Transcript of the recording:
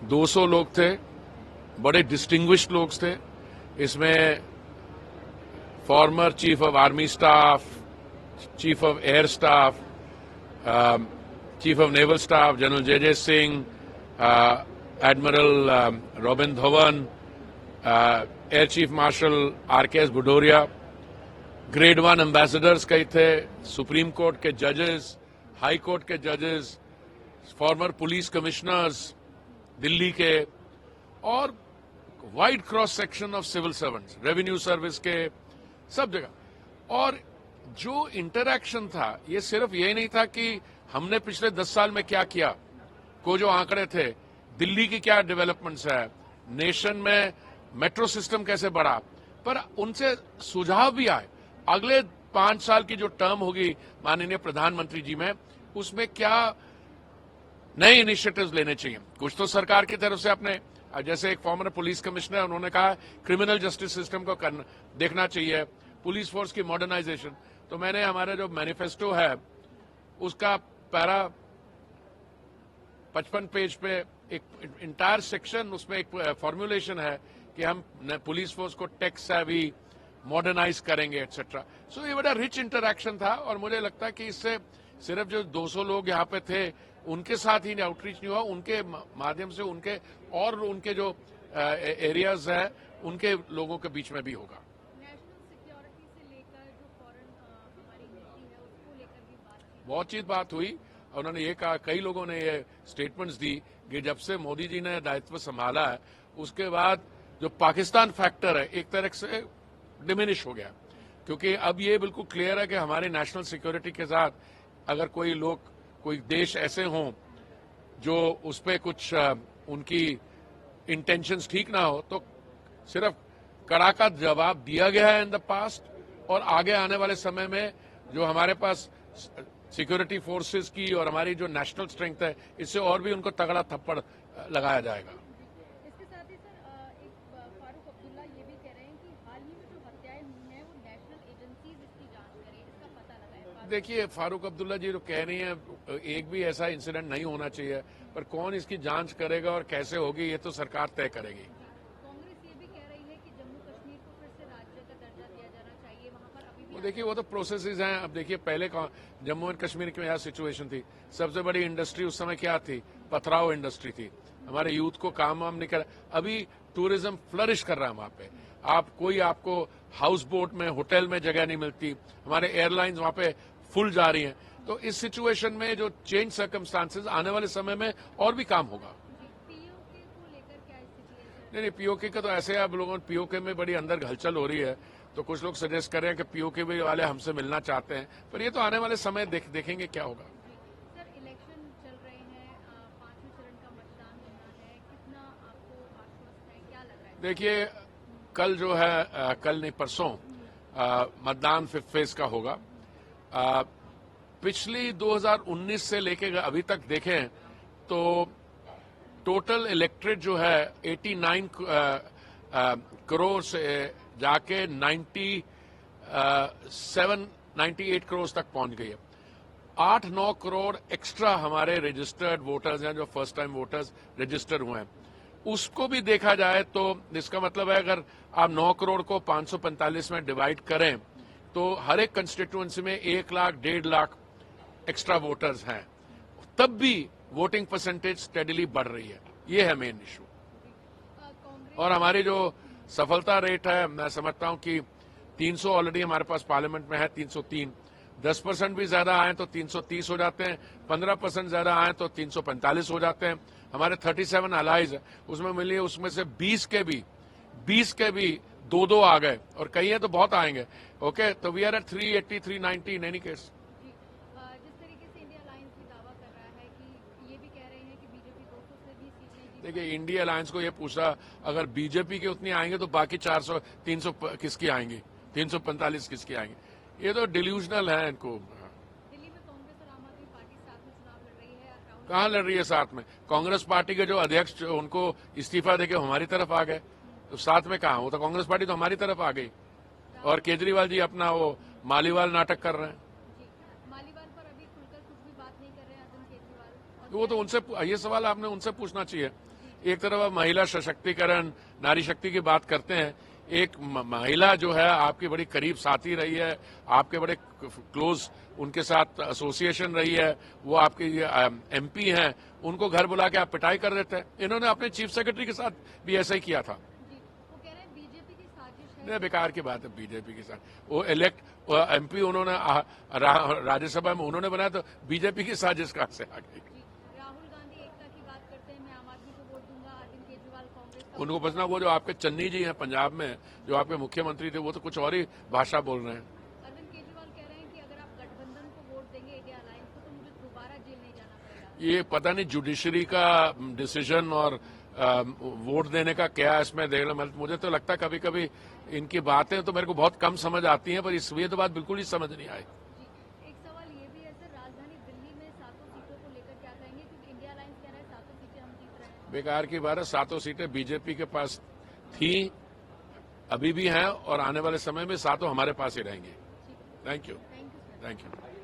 200 लोग थे, बड़े डिस्टिंग्विश्ड लोग थे। इसमें former chief of army staff, chief of air staff, chief of naval staff general J Singh, admiral robin Dhawan, air chief marshal RKS Bhadauria, grade 1 ambassadors कई थे, सुप्रीम कोर्ट के जजेस, हाई कोर्ट के जजेस, फॉर्मर पुलिस कमिश्नर्स दिल्ली के, और wide cross section of civil servants, revenue service के, सब जगह। और जो इंटरैक्शन था, ये सिर्फ ये नहीं था कि हमने पिछले 10 साल में क्या किया, को जो आंकड़े थे, दिल्ली की क्या डेवलपमेंट्स है, नेशन में मेट्रो सिस्टम कैसे बढ़ा, पर उनसे सुझाव भी आए अगले 5 साल की जो टर्म होगी माननीय प्रधानमंत्री जी में, उसमें क्या नए इनिशिएटिव्स लेने चाहिए। कुछ तो सरकार की तरफ से अपने, जैसे एक फॉर्मर पुलिस कमिश्नर, उन्होंने कहा क्रिमिनल जस्टिस सिस्टम को देखना चाहिए, पुलिस फोर्स की मॉडर्नाइजेशन। तो मैंने हमारा जो मैनिफेस्टो है उसका पैरा 55 पेज पे एक इंटायर सेक्शन, उसमें एक फॉर्मुलेशन है कि हम पुलिस फोर्स को टेक सेवी मॉडर्नाइज करेंगे एटसेट्रा। सो ये बड़ा रिच इंटरैक्शन था, और मुझे लगता है कि इससे सिर्फ जो 200 लोग यहाँ पे थे उनके साथ ही आउटरीच नहीं हुआ, उनके माध्यम से उनके और उनके जो एरियाज हैं उनके लोगों के बीच में भी होगा। नेशनल सिक्योरिटी से लेकर जो फॉरेन हमारी नीति है उसको लेकर भी बहुत चीज बात हुई। उन्होंने ये कहा, कई लोगों ने ये स्टेटमेंट्स दी कि जब से मोदी जी ने दायित्व संभाला है उसके बाद जो पाकिस्तान फैक्टर है एक तरह से डिमिनिश हो गया, क्योंकि अब ये बिल्कुल क्लियर है कि हमारी नेशनल सिक्योरिटी के साथ अगर कोई देश ऐसे हों जो उस पर कुछ उनकी इंटेंशंस ठीक ना हो, तो सिर्फ कड़ाका जवाब दिया गया है इन द पास्ट, और आगे आने वाले समय में जो हमारे पास सिक्योरिटी फोर्सेस की और हमारी जो नेशनल स्ट्रेंथ है, इससे और भी उनको तगड़ा थप्पड़ लगाया जाएगा। इसके साथ ही सर एक फारूक अब्दुल्ला ये भी कह रहे हैं कि हाल ही में जो हत्याएं हुई हैं वो नेशनल एजेंसीज इसकी जांच करें, इसका पता लगाए। देखिए, फारूक अब्दुल्ला जी जो कह रही हैं, एक भी ऐसा इंसिडेंट नहीं होना चाहिए, पर कौन इसकी जांच करेगा और कैसे होगी ये तो सरकार तय करेगी। कांग्रेस ये भी कह रही है कि जम्मू कश्मीर को फिर से राज्य का दर्जा दिया जाना चाहिए, वहां पर अभी भी देखिए वो तो प्रोसेसेस हैं। अब देखिए, पहले जम्मू एंड कश्मीर की यहाँ सिचुएशन थी, सबसे बड़ी इंडस्ट्री उस समय क्या थी, पथराव इंडस्ट्री थी, हमारे यूथ को काम वाम नहीं कर। अभी टूरिज्म फ्लरिश कर रहा है वहां पे, आपको हाउस बोट में, होटल में जगह नहीं मिलती, हमारे एयरलाइंस वहां पे फुल जा रही हैं। तो इस सिचुएशन में जो चेंज सर्कमस्टांसेस, आने वाले समय में और भी काम होगा। पीओके को लेकर क्या स्थिति है? नहीं, पीओके का तो ऐसे आप लोगों, पीओके में बड़ी अंदर हलचल हो रही है, तो कुछ लोग सजेस्ट कर रहे हैं कि पीओके भी वाले हमसे मिलना चाहते हैं, पर ये तो आने वाले समय देखेंगे क्या होगा। सर इलेक्शन चल रहे हैं, 5वें चरण का मतदान होना है, कितना आपको आश्वस्त है, क्या लग रहा है? देखिए, कल जो है, कल नहीं परसों मतदान 5th फेज का होगा। पिछली 2019 से लेके अभी तक देखें तो टोटल इलेक्ट्रेट जो है 89 करोड़ से जाके 98 करोड़ तक पहुंच गई है। 8-9 करोड़ एक्स्ट्रा हमारे रजिस्टर्ड वोटर्स हैं, जो फर्स्ट टाइम वोटर्स रजिस्टर हुए हैं। उसको भी देखा जाए तो इसका मतलब है, अगर आप 9 करोड़ को 545 में डिवाइड करें तो हर एक कंस्टिट्यूएंसी में 1 लाख 1.5 लाख एक्स्ट्रा वोटर्स हैं, तब भी वोटिंग परसेंटेज स्टेडीली बढ़ रही है। ये है मेन इशू। और हमारी जो सफलता रेट है, मैं समझता हूं कि 300 ऑलरेडी हमारे पास पार्लियामेंट में है, 303। 10% भी ज्यादा आए तो 330 हो जाते हैं, 15% ज्यादा आए तो 345 हो जाते हैं। हमारे 37 अलाइज है, उसमें मिलिए, उसमें से 20 के भी 2-2 आ गए, और कई हैं तो बहुत आएंगे। ओके, तो we are at 380, 390 in any case. जिस तरीके से इंडिया अलायंस भी दावा कर रहा है कि ये भी कह रहे हैं कि बीजेपी 200 से भी सीटें जीत। देखिए, इंडिया अलायंस को ये पूछा, अगर बीजेपी की उतनी आएंगे तो बाकी 300 किसकी आएंगी, 345 किसकी आएंगी? ये तो डिल्यूजनल है इनको। दिल्ली में कांग्रेस और आम आदमी पार्टी साथ में चुनाव लड़ रही है, कहाँ लड़ रही है साथ में? कांग्रेस पार्टी के जो अध्यक्ष, उनको इस्तीफा देके हमारी तरफ आ गए, तो साथ में कहा? वो तो कांग्रेस पार्टी तो हमारी तरफ आ गई, और केजरीवाल जी अपना वो मालीवाल नाटक कर रहे हैं। मालीवाल पर अभी खुलकर कुछ भी बात नहीं कर रहे हैं अरविंद केजरीवाल। वो तो उनसे, ये सवाल आपने उनसे पूछना चाहिए। एक तरफ आप महिला सशक्तिकरण, नारी शक्ति की बात करते हैं, एक महिला जो है आपकी बड़ी करीब साथी रही है, आपके बड़े क्लोज उनके साथ एसोसिएशन रही है, वो आपके एमपी हैं, उनको घर बुला के आप पिटाई कर देते हैं। इन्होंने अपने चीफ सेक्रेटरी के साथ भी ऐसा ही किया था। जी, वो कह रहे हैं बीजेपी की साजिश है। नहीं, बेकार की बात है बीजेपी के साथ। वो एमपी उन्होंने राज्यसभा में उन्होंने बनाया, तो बीजेपी की साजिश कहां से आ गई? जी, राहुल गांधी एकता की बात करते हैं, मैं आम आदमी को वोट दूंगा, अरविंद केजरीवाल कांग्रेस का उनको बचना, वो जो आपके चन्नी जी हैं पंजाब में, जो आपके मुख्यमंत्री थे, वो तो कुछ और ही भाषा बोल रहे हैं। अरविंद केजरीवाल कह रहे हैं कि अगर आप गठबंधन को वोट देंगे इंडिया अलायंस को, तो मुझे दोबारा जेल नहीं जाना पड़ेगा। ये पता नहीं जुडिशरी का डिसीजन और वोट देने का क्या इसमें देखना, मुझे तो लगता है कभी कभी इनकी बातें तो मेरे को बहुत कम समझ आती हैं, पर ये तो बात बिल्कुल ही समझ नहीं आई। जी, एक सवाल ये भी है सर, राजधानी दिल्ली में 7 सीटों को लेकर क्या कहेंगे, क्योंकि इंडिया अलायंस कह रहा है 7 सीटें हम जीत रहे हैं। बेकार की बात है, 7 सीटें बीजेपी के पास थी, अभी भी हैं, और आने वाले समय में 7 हमारे पास ही रहेंगे। Thank you. Thank you sir. Thank you.